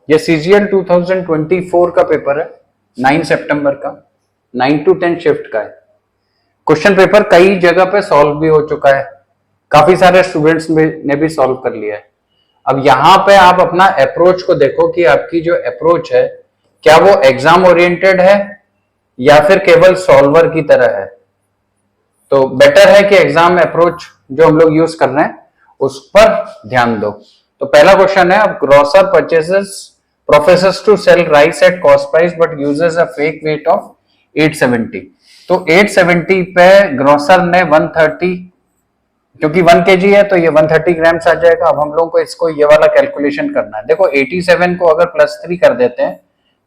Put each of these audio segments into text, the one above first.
ये CGL 2024 का paper है, 9 सितंबर का, 9 to 10 शिफ्ट का है। क्वेश्चन पेपर कई जगह पे सॉल्व भी हो चुका है, काफी सारे स्टूडेंट्स ने भी सॉल्व कर लिया है। अब यहाँ पे आप अपना अप्रोच को देखो कि आपकी जो अप्रोच है क्या वो एग्जाम ओरिएंटेड है या फिर केवल सॉल्वर की तरह है। तो बेटर है कि एग्जाम अप्रोच जो हम लोग यूज कर रहे हैं उस पर ध्यान दो। तो पहला क्वेश्चन है, अब grocer purchases professors to sell rice at cost price but uses a fake weight of 870। तो 870 पे ग्रोसर ने 130, क्योंकि 1 kg है तो ये 130 ग्राम्स आ जाएगा। अब हम लोगों को इसको ये वाला कैलकुलेशन करना है। देखो 87 को अगर +3 कर देते हैं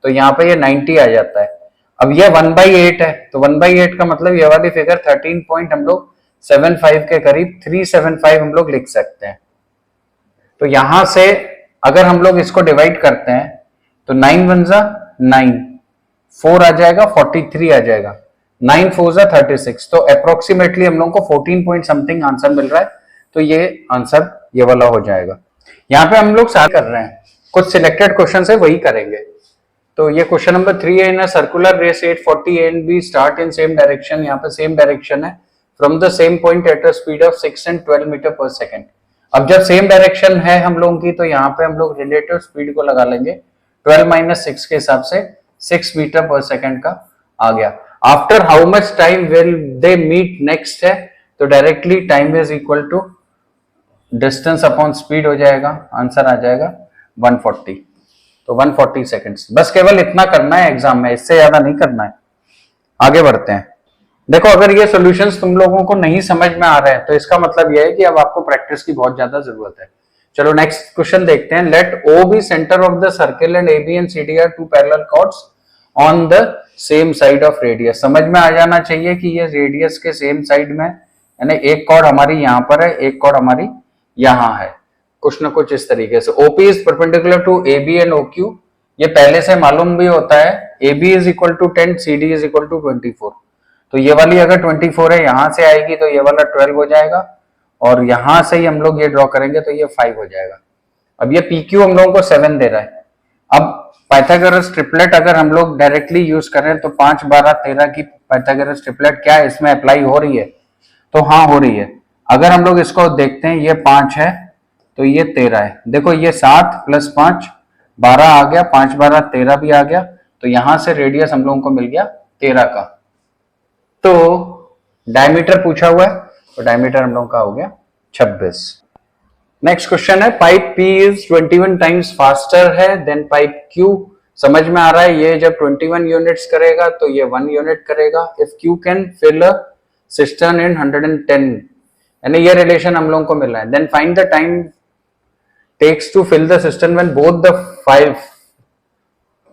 तो यहाँ पे ये 90 आ जाता है। अब ये 1/8 है, तो 1/8 का मतलब ये वाली फिगर 13 पॉइंट हम लोग 75 के करीब 375 हम लोग लिख सकते हैं। तो यहां से अगर हम लोग इसको डिवाइड करते हैं तो 9 1 जा 9, 4 आ जाएगा, 43 आ जाएगा, 9 4 जा 36। तो अप्रोक्सीमेटली हम लोग को 14 पॉइंट समथिंग आंसर मिल रहा है। तो ये आंसर ये वाला हो जाएगा। यहाँ पे हम लोग सारे कर रहे हैं, कुछ सिलेक्टेड क्वेश्चन है वही करेंगे। तो ये क्वेश्चन नंबर 3 है, in a circular race 840 A and B start in same direction. यहाँ पे सेम डायरेक्शन है, from the same point at a speed of 6 and 12 metre per second. अब जब सेम डायरेक्शन है हम लोगों की तो यहाँ पे हम लोग रिलेटिव स्पीड को लगा लेंगे, 12 - 6 के हिसाब से 6 मीटर पर सेकेंड का आ गया। After how much time will they meet next है, तो directly time is equal to distance upon speed हो जाएगा, आंसर आ जाएगा 140। तो 140 सेकेंड्स, बस केवल इतना करना है एग्जाम में, इससे ज्यादा नहीं करना है। आगे बढ़ते हैं। देखो अगर ये सॉल्यूशंस तुम लोगों को नहीं समझ में आ रहे हैं तो इसका मतलब यह है कि अब आपको प्रैक्टिस की बहुत ज्यादा जरूरत है। चलो नेक्स्ट क्वेश्चन देखते हैं। Let O be centre of the circle and AB and CD are two parallel chords on the same side of radius. समझ में आ जाना चाहिए कि ये रेडियस के सेम साइड में, यानी एक कॉर्ड हमारी यहाँ पर है, एक कॉर्ड हमारी यहाँ है, कुछ ना कुछ इस तरीके से। OP is perpendicular to AB and OQ, ये पहले से मालूम भी होता है। AB is equal to 10, CD is equal to 24। तो ये वाली अगर 24 है यहां से आएगी तो ये वाला 12 हो जाएगा, और यहां से ही हम लोग ये ड्रॉ करेंगे तो ये 5 हो जाएगा। अब ये PQ हम लोगों को 7 दे रहा है। अब पाइथागोरस ट्रिपलेट अगर हम लोग डायरेक्टली यूज करें तो 5 12 13 की पाइथागोरस ट्रिपलेट क्या इसमें अप्लाई हो रही है? तो हाँ हो रही है। अगर हम लोग इसको देखते हैं, ये 5 है तो ये 13 है। देखो ये 7 + 5 12 आ गया, 5 12 13 भी आ गया। तो यहां से रेडियस हम लोगों को मिल गया 13 का। तो डायमीटर पूछा हुआ है, तो डायमीटर हम लोग का हो गया 26। नेक्स्ट क्वेश्चन है, pipe P is 21 times faster है देन पाइप Q। समझ में आ रहा है, ये जब 21 यूनिट्स करेगा तो ये 1 यूनिट करेगा। If Q can fill a cistern in 110, यानी ये रिलेशन हम लोगों को मिल रहा है। Then find the time takes to fill the cistern when both the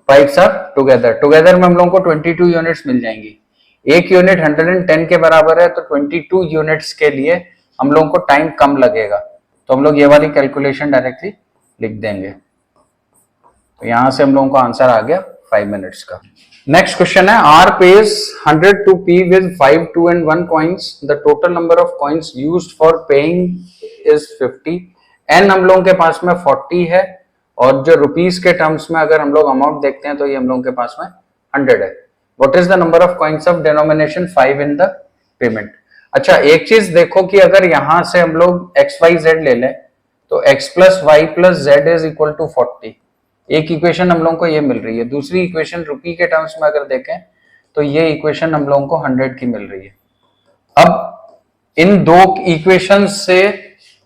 pipes are together. Together में हम लोगों को 22 यूनिट्स मिल जाएंगी। एक यूनिट 110 के बराबर है, तो 22 यूनिट्स के लिए हम लोगों को टाइम कम लगेगा। तो हम लोग ये वाली कैलकुलेशन डायरेक्टली लिख देंगे। तो यहां से हम लोगों को आंसर आ गया 5 मिनट्स का। नेक्स्ट क्वेश्चन है, R pays 100 to P with 5 2 and 1 coins. The total number of coins used for paying is 50. N हम लोगों के पास में 40 है, और जो रुपीस के टर्म्स में अगर हम लोग अमाउंट देखते हैं तो ये हम लोगों के पास में 100 है। What is the number of coins of denomination 5 in the payment? अच्छा एक चीज देखो कि अगर यहां से हम लोग XYZ ले लें तो X + Y + Z is equal to 40। एक इक्वेशन हम लोगों को ये मिल रही है। दूसरी इक्वेशन रुपी के टर्म्स में अगर देखें तो ये इक्वेशन हम लोगों को 100 की मिल रही है। अब इन दो इक्वेशन से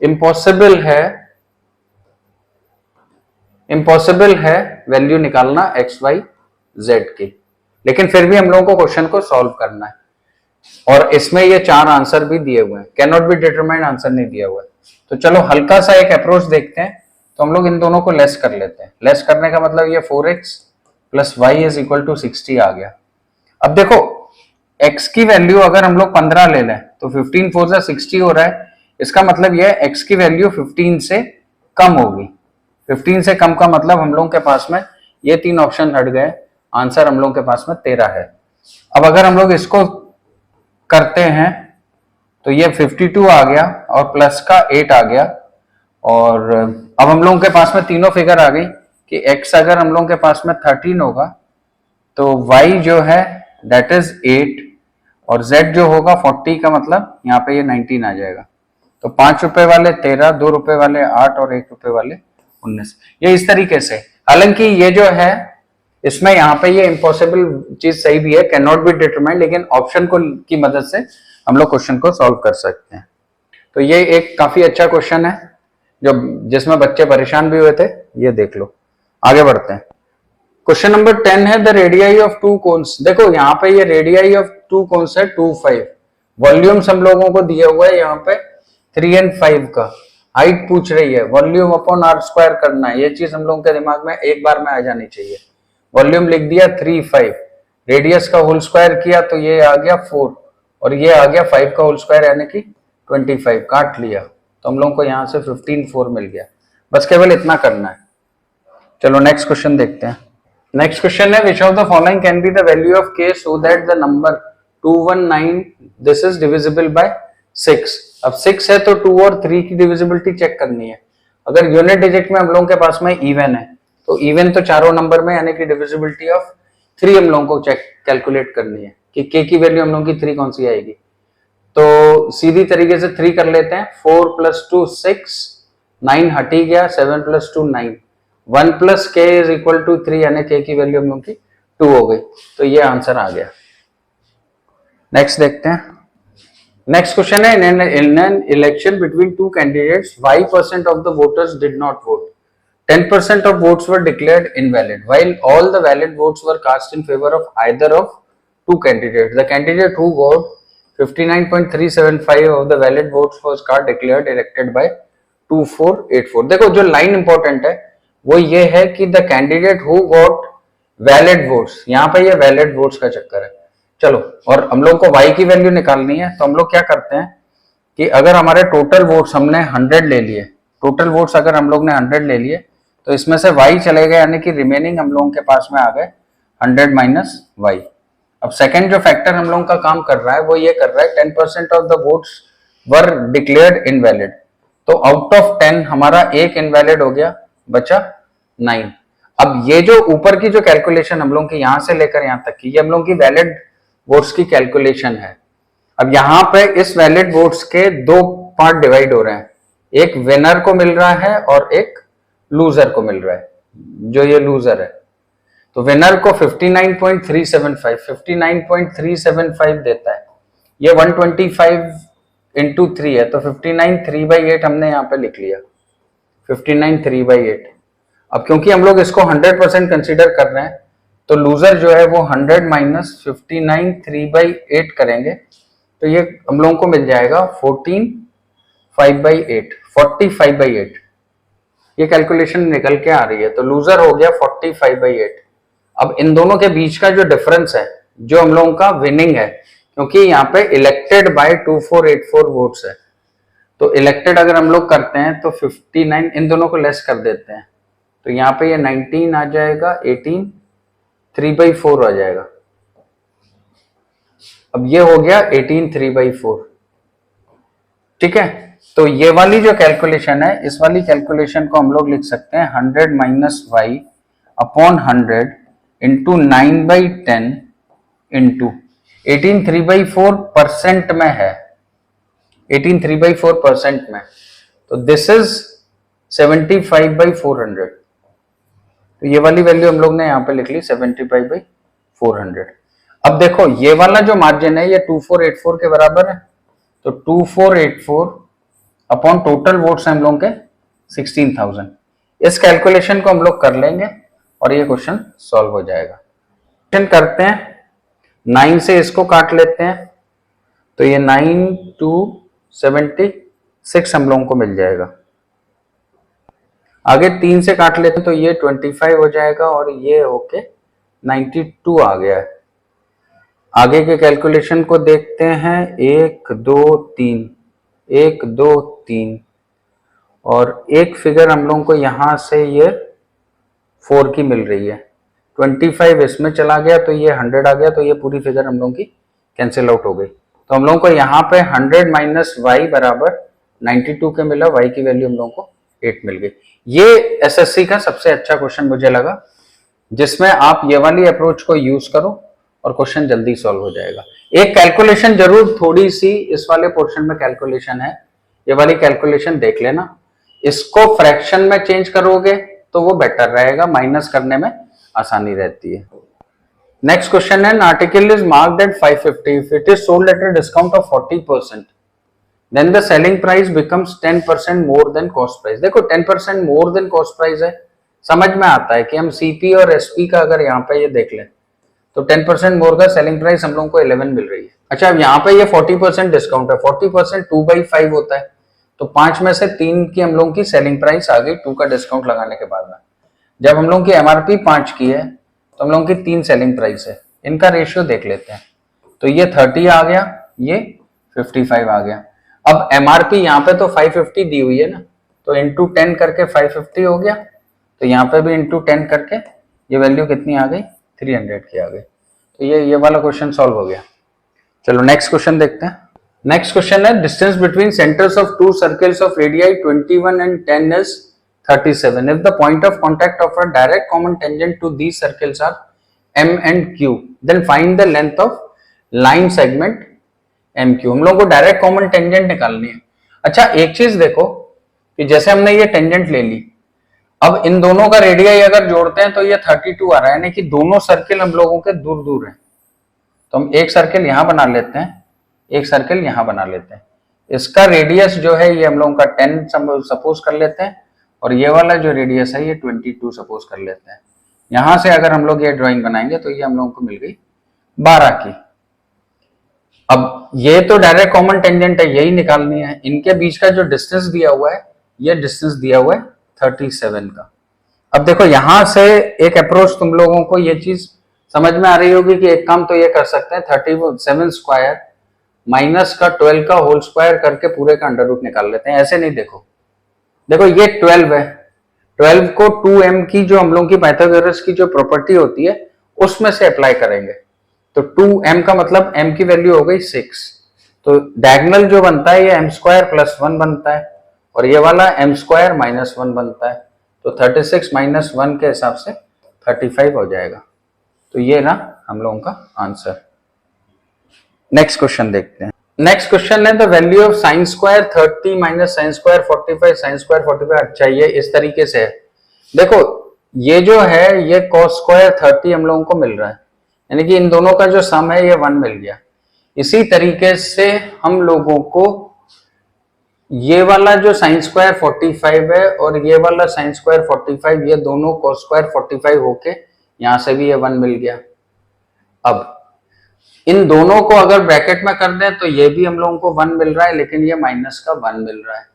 इम्पॉसिबल है वैल्यू निकालना XYZ की, लेकिन फिर भी हम लोगों को क्वेश्चन को सॉल्व करना है। और इसमें ये 4 आंसर भी दिए हुए हैं, can not be determined answer नहीं दिया हुआ है। तो चलो हल्का सा एक अप्रोच देखते हैं। तो हम लोग इन दोनों को लेस कर लेते हैं। लेस करने का मतलब ये 4x + y is equal to 60 आ गया। अब देखो x की वैल्यू अगर हम लोग 15 ले लें तो 15 4 जा 60 हो रहा है। इसका मतलब ये x की वैल्यू 15 से कम होगी। 15 से कम का मतलब हम लोगों के पास में ये 3 ऑप्शन हट गए, आंसर हम लोगों के पास में 13 है। अब अगर हम लोग इसको करते हैं तो ये 52 आ गया और प्लस का 8 आ गया, और अब हम लोगों के पास में तीनों फिगर आ गई कि x अगर हम लोगों के पास में 13 होगा तो y जो है दैट इज 8 और z जो होगा 40 का मतलब यहाँ पे ये 19 आ जाएगा। तो 5 रुपए वाले 13, 2 रुपए वाले 8 और 1 रुपए वाले 19। ये इस तरीके से, हालांकि ये जो है इसमें यहाँ पे ये इम्पॉसिबल चीज सही भी है, कैन नॉट बी डिटरमाइंड, लेकिन ऑप्शन को की मदद से हम लोग क्वेश्चन को सॉल्व कर सकते हैं। तो ये एक काफी अच्छा क्वेश्चन है जो जिसमें बच्चे परेशान भी हुए थे, ये देख लो। आगे बढ़ते हैं। क्वेश्चन नंबर 10 है the radii of to cons. देखो यहाँ पे ये रेडियाई ऑफ टू कोन्स है 2, 5। वॉल्यूम्स हम लोगों को दिया हुआ है यहाँ पे 3 और 5 का। हाइट पूछ रही है, वॉल्यूम अपॉन आर स्क्वायर करना है। ये चीज हम लोगों के दिमाग में एक बार में आ जानी चाहिए। वॉल्यूम लिख दिया 3, 5, रेडियस का होल स्क्वायर किया तो ये आ गया 4 और ये आ गया 5 का होल स्क्वायर यानी कि 25। काट लिया तो हम लोगों को यहाँ से 15, 4 मिल गया। बस केवल इतना करना है। चलो नेक्स्ट क्वेश्चन देखते हैं। नेक्स्ट क्वेश्चन है which of the following can be the value of k so that the number 219 this is divisible by 6। अब 6 है तो 2 और 3 की डिविजिबिलिटी चेक करनी है। अगर यूनिट डिजिट में हम लोगों के पास में इवन है तो इवन तो चारों नंबर में यानी कि डिविजिबिलिटी ऑफ 3 हम लोगों को चेक कैलकुलेट करनी है कि k की वैल्यू हम लोगों की 3 कौन सी आएगी। तो सीधी तरीके से 3 कर लेते हैं। 4 + 2 6, 9 हट ही गया, 7 + 2 9, 1 + k = 3 यानी k की वैल्यू हम लोग की 2 हो गई। तो ये आंसर आ गया। नेक्स्ट देखते हैं। नेक्स्ट क्वेश्चन है in an election between two candidates 5% of the voters did not vote, 10% of votes were declared invalid while all the valid votes were cast in favor of either of two candidates. The candidate who got 59.375 of the valid votes was cast declared elected by 2484. देखो जो line important है वो ये है कि the candidate who got valid votes, यहाँ पे ये valid votes का चक्कर है। चलो, और हम लोग को y की वैल्यू निकालनी है तो हम लोग क्या करते हैं कि अगर हमारे टोटल वोट्स हमने 100 ले लिए, टोटल वोट्स अगर हम लोग ने 100 ले लिए तो इसमें से y चले गए यानी कि रिमेनिंग हम लोगों के पास में आ गए 100 - y। अब सेकंड जो फैक्टर हम लोगों का काम कर रहा है वो ये कर रहा है 10% of the votes were declared invalid. तो आउट ऑफ 10 हमारा एक इनवैलिड हो गया, बचा 9। अब ये जो ऊपर की जो कैलकुलेशन हम लोगों की यहां से लेकर यहां तक की, ये हम लोगों की वैलिड वोट्स की कैलकुलेशन है। अब यहाँ पे इस वैलिड वोट्स के दो पार्ट डिवाइड हो रहे हैं, एक विनर को मिल रहा है और एक लूजर को मिल रहा है। जो ये लूजर है तो विनर को 59.375 देता है, ये 125 × 3 है तो 59 3/8 हमने यहाँ पे लिख लिया 59 3/8। अब क्योंकि हम लोग इसको 100% कंसीडर कर रहे हैं तो लूजर जो है वो 100 - 59 3/8 करेंगे तो ये हम लोगों को मिल जाएगा 45/8। ये कैलकुलेशन निकल के आ रही है तो लूजर हो गया 45/8। अब इन दोनों के बीच का जो डिफरेंस है जो हम लोगों का विनिंग है, क्योंकि यहाँ पे इलेक्टेड बाय 2484 वोट्स है तो इलेक्टेड अगर हम लोग करते हैं तो 59 इन दोनों को लेस कर देते हैं तो यहाँ पे ये 19 आ जाएगा, 18 3/4 आ जाएगा। अब ये हो गया 18 3/4। ठीक है, तो ये वाली जो कैलकुलेशन है इस वाली कैलकुलेशन को हम लोग लिख सकते हैं 100 - y अपॉन 100 इंटू 9/10 इंटू 18 3/4% में है, 18 3/4% में, तो दिस इज 75/400। तो ये वाली वैल्यू हम लोग ने यहाँ पे लिख ली 75/400। अब देखो ये वाला जो मार्जिन है ये 2484 के बराबर है तो 2484 अपॉन टोटल वोट्स हम लोग के 16,000। इस कैलकुलेशन को हम लोग कर लेंगे और ये क्वेश्चन सॉल्व हो जाएगा। क्वेश्चन करते हैं, 9 से इसको काट लेते हैं तो ये 9 2 76 हम लोगों को मिल जाएगा। आगे 3 से काट लेते हैं तो ये 25 हो जाएगा और ये होके 92 आ गया है। आगे के कैलकुलेशन को देखते हैं, 1 2 3 1 2 3 और एक फिगर हम लोगों को यहां से ये 4 की मिल रही है, 25 इसमें चला गया तो ये 100 आ गया तो ये पूरी फिगर हम लोगों की कैंसिल आउट हो गई। तो हम लोगों को यहाँ पे 100 - y बराबर 92 के मिला, y की वैल्यू हम लोगों को 8 मिल गई। ये एसएससी का सबसे अच्छा क्वेश्चन मुझे लगा, जिसमें आप ये वाली अप्रोच को यूज करो और क्वेश्चन जल्दी सॉल्व हो जाएगा। एक कैलकुलेशन जरूर थोड़ी सी इस वाले पोर्शन में कैलकुलेशन है, ये वाली कैलकुलेशन देख लेना। इसको फ्रैक्शन में चेंज करोगे तो वो बेटर रहेगा, माइनस करने में आसानी रहती है। नेक्स्ट क्वेश्चन है, article is marked at 550 if it is sold at a discount of 40% then the selling price becomes 10% more than cost price. देखो 10% मोर देन कॉस्ट प्राइस है, समझ में आता है कि हम सीपी और एसपी का अगर यहाँ पे ये देख लें तो 10% मोर का सेलिंग प्राइस हम लोगों को 11 मिल रही है। अच्छा, अब यहाँ पे ये 40% डिस्काउंट है, 40% 2/5 होता है, तो 5 में से 3 की हम लोगों की सेलिंग प्राइस आ गई 2 का डिस्काउंट लगाने के बाद में। जब हम लोगों की एमआरपी 5 की है तो हम लोगों की 3 सेलिंग प्राइस है, इनका रेशियो देख लेते हैं। तो ये 30 आ गया, ये 55 आ गया। अब एमआरपी यहाँ पे तो 550 दी हुई है ना, तो इंटू 10 करके 550 हो गया, तो यहाँ पे भी इंटू 10 करके ये वैल्यू कितनी आ गई, 300 की आ गई। तो ये वाला क्वेश्चन सॉल्व हो गया। चलो नेक्स्ट क्वेश्चन देखते हैं। नेक्स्ट क्वेश्चन है, distance between centres of to circles of radii 21 and 10 is 37 if the point of contact of a direct common tangent to these circles are M and Q then find the length of line segment MQ। हम लोगों को direct common tangent निकालनी है। अच्छा, एक चीज देखो कि जैसे हमने ये टेंजेंट ले ली, अब इन दोनों का रेडियाई अगर जोड़ते हैं तो ये 32 आ रहा है, यानी कि दोनों सर्किल हम लोगों के दूर दूर हैं। तो हम एक सर्किल यहां बना लेते हैं, एक सर्किल यहां बना लेते हैं। इसका रेडियस जो है ये हम लोगों का 10 सपोज कर लेते हैं, और ये वाला जो रेडियस है ये 22 सपोज कर लेते हैं। यहां से अगर हम लोग ये ड्राइंग बनाएंगे तो ये हम लोगों को मिल गई 12 की। अब ये तो डायरेक्ट कॉमन टेंजेंट है, यही निकालनी है। इनके बीच का जो डिस्टेंस दिया हुआ है, ये डिस्टेंस दिया हुआ है 37 का। अब देखो यहां से एक अप्रोच तुम लोगों को ये चीज समझ में आ रही होगी कि एक काम तो ये कर सकते हैं, 37 स्क्वायर माइनस का 12 का होल स्क्वायर करके पूरे का अंडर रूट निकाल लेते हैं। ऐसे नहीं, देखो देखो ये 12 है, 12 को 2m की जो हम लोगों की पाइथागोरस की जो प्रॉपर्टी होती है उसमें से अप्लाई करेंगे, तो 2m का मतलब m की वैल्यू हो गई 6। तो डायगोनल जो बनता है ये m स्क्वायर प्लस 1 बनता है, और ये वाला m स्क्वायर माइनस 1 बनता है। तो 36 माइनस 1 के हिसाब से 35 हो जाएगा। तो ये ना हम लोगों का आंसर। नेक्स्ट क्वेश्चन देखते हैं। नेक्स्ट क्वेश्चन है, the value of sine square 30 minus sine square 45 sine square 45। अच्छा, ये इस तरीके से है। देखो ये जो है ये cos स्क्वायर 30 हम लोगों को मिल रहा है, यानी कि इन दोनों का जो सम है ये 1 मिल गया। इसी तरीके से हम लोगों को ये वाला जो साइन स्क्वायर 45 है और ये वाला साइन स्क्वायर 45, ये दोनों cos स्क्वायर 45 होके यहां से भी ये 1 मिल गया। अब इन दोनों को अगर ब्रैकेट में कर दें तो ये भी हम लोगों को 1 मिल रहा है, लेकिन ये माइनस का 1 मिल रहा है,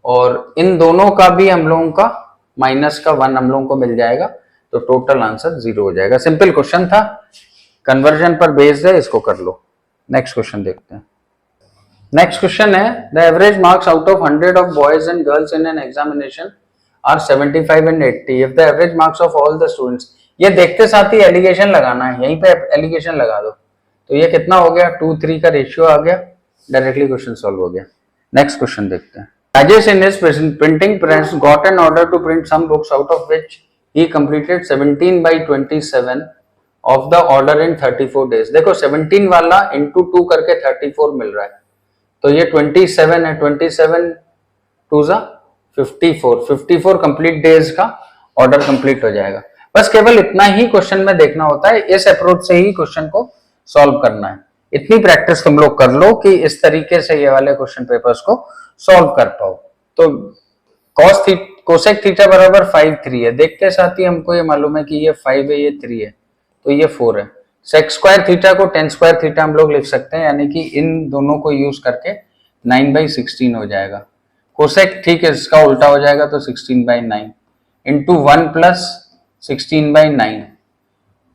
और इन दोनों का भी हम लोगों का माइनस का 1 हम लोगों को मिल जाएगा। तो टोटल आंसर 0 हो जाएगा। सिंपल क्वेश्चन था, कन्वर्जन पर बेस्ड है, इसको कर लो। नेक्स्ट क्वेश्चन देखते हैं। नेक्स्ट क्वेश्चन है, the average marks out of 100 of boys and girls in an examination are 75 and 80 if the average marks of all the students. ये देखते साथ ही एलिगेशन लगाना है, यहीं पे एलिगेशन लगा दो। तो ये कितना हो गया, 2:3 का रेशियो आ गया, डायरेक्टली क्वेश्चन सॉल्व हो गया। नेक्स्ट क्वेश्चन देखते हैं। Rajesh in his printing press got an order to print some books, out of which he completed 17/27 of the order in 34 days। देखो 17 वाला इंटू 2 करके 34 मिल रहा है, तो ये 27 है, 27 2 54 कंप्लीट डेज का ऑर्डर कंप्लीट हो जाएगा। बस केवल इतना ही क्वेश्चन में देखना होता है, इस अप्रोच से ही क्वेश्चन को सॉल्व करना है। इतनी प्रैक्टिस तुम लोग कर लो कि इस तरीके से ये वाले क्वेश्चन पेपर्स को सॉल्व कर पाओ। तो कोसेक थीटा बराबर 5/3 है, देखते साथ ही हमको ये मालूम है कि ये 5 है, ये 3 है, तो ये 4 है। सेक स्क्वायर थीटा को 10 स्क्वायर थीटा हम लोग लिख सकते हैं, यानी कि इन दोनों को यूज करके 9/16 हो जाएगा। कोसेक ठीक है, इसका उल्टा हो जाएगा, तो 16/9 इंटू 1 प्लस 16/9,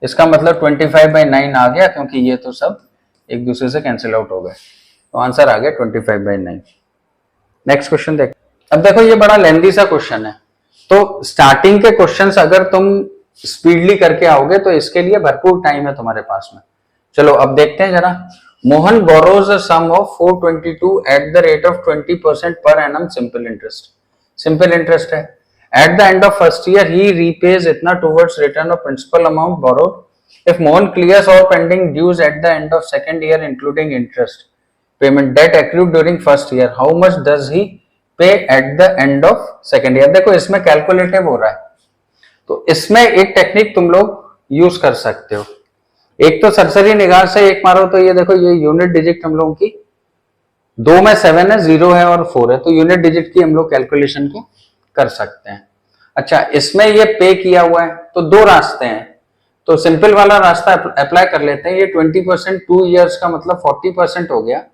इसका मतलब 25/9 आ गया, क्योंकि ये तो सब एक दूसरे से कैंसिल आउट हो गए। तो आंसर आ गया 25/9। नेक्स्ट क्वेश्चन देख। अब देखो ये बड़ा लेंथी सा क्वेश्चन है, तो स्टार्टिंग के क्वेश्चंस अगर तुम स्पीडली करके आओगे तो इसके लिए भरपूर टाइम है तुम्हारे पास में। चलो अब देखते हैं जरा। Mohan borrows a sum of 422 at the rate of 20% per annum simple interest. Simple interest है। At the end of first year he repays इतना towards return of principal amount borrowed. If Mohan clears all pending dues at the end of second year including interest payment debt accrued during first year, how much does he pay at the end of second year. देखो इसमें calculative हो रहा है, तो इसमें एक technique तुम लोग यूज कर सकते हो। एक तो सरसरी निगाह से एक मारो तो ये देखो, ये यूनिट डिजिट हम लोगों की 2 में 7 है, 0 है और 4 है, तो यूनिट डिजिट की हम लोग कैलकुलेशन को कर सकते हैं। अच्छा, इसमें ये पे किया हुआ है तो दो रास्ते हैं, तो सिंपल वाला रास्ता अप्लाई कर लेते हैं। ये 20% 2 इयर्स का मतलब 40% हो गया,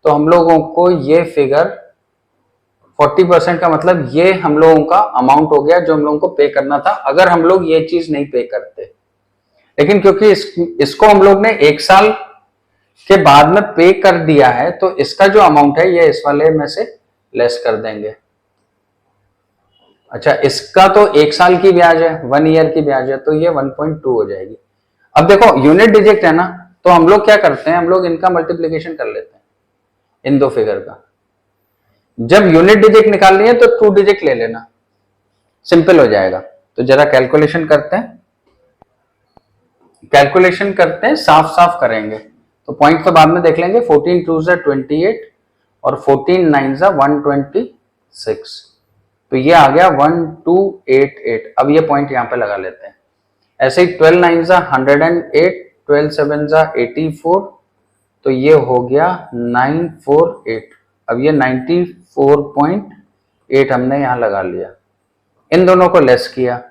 तो हम लोगों को ये फिगर 40% का मतलब ये हम लोगों का अमाउंट हो गया जो हम लोगों को पे करना था अगर हम लोग ये चीज नहीं पे करते। लेकिन क्योंकि इसको हम लोग ने 1 साल के बाद में पे कर दिया है, तो इसका जो अमाउंट है ये इस वाले में से लेस कर देंगे। अच्छा, इसका तो 1 साल की ब्याज है, 1 ईयर की ब्याज है, तो ये 1.2 हो जाएगी। अब देखो यूनिट डिजिट है ना, तो हम लोग क्या करते हैं, हम लोग इनका मल्टीप्लीकेशन कर लेते हैं इन दो फिगर का। जब यूनिट डिजिट निकालनी है तो 2 डिजिट ले लेना, सिंपल हो जाएगा। तो जरा कैलकुलेशन करते हैं, साफ साफ करेंगे। तो पॉइंट तो बाद में देख लेंगे। 14 2 जा 28 और 14 9 जा 126, तो ये आ गया 1288। अब ये पॉइंट यहां पे लगा लेते हैं। ऐसे ही 12 9 जा 108, 12 7 जा 84, तो ये हो गया 948। अब ये 94.8 हमने यहाँ लगा लिया, इन दोनों को लेस किया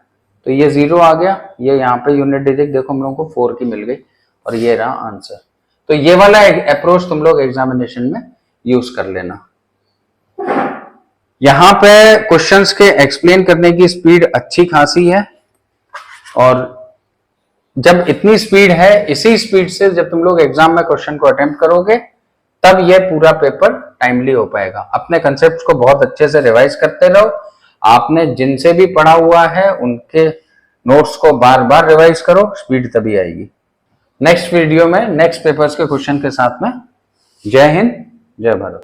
तो ये 0 आ गया। ये यहाँ पे यूनिट डिजिट देखो हम लोगों को 4 की मिल गई और ये रहा आंसर। तो ये वाला अप्रोच तुम लोग एग्जामिनेशन में यूज कर लेना। यहाँ पे क्वेश्चंस के एक्सप्लेन करने की स्पीड अच्छी खासी है, और जब इतनी स्पीड है, इसी स्पीड से जब तुम लोग एग्जाम में क्वेश्चन को अटेम्प्ट करोगे तब ये पूरा पेपर टाइमली हो पाएगा। अपने कंसेप्ट को बहुत अच्छे से रिवाइज करते रहो। आपने जिनसे भी पढ़ा हुआ है उनके नोट्स को बार बार रिवाइज करो, स्पीड तभी आएगी। नेक्स्ट वीडियो में नेक्स्ट पेपर्स के क्वेश्चन के साथ में। जय हिंद, जय भारत।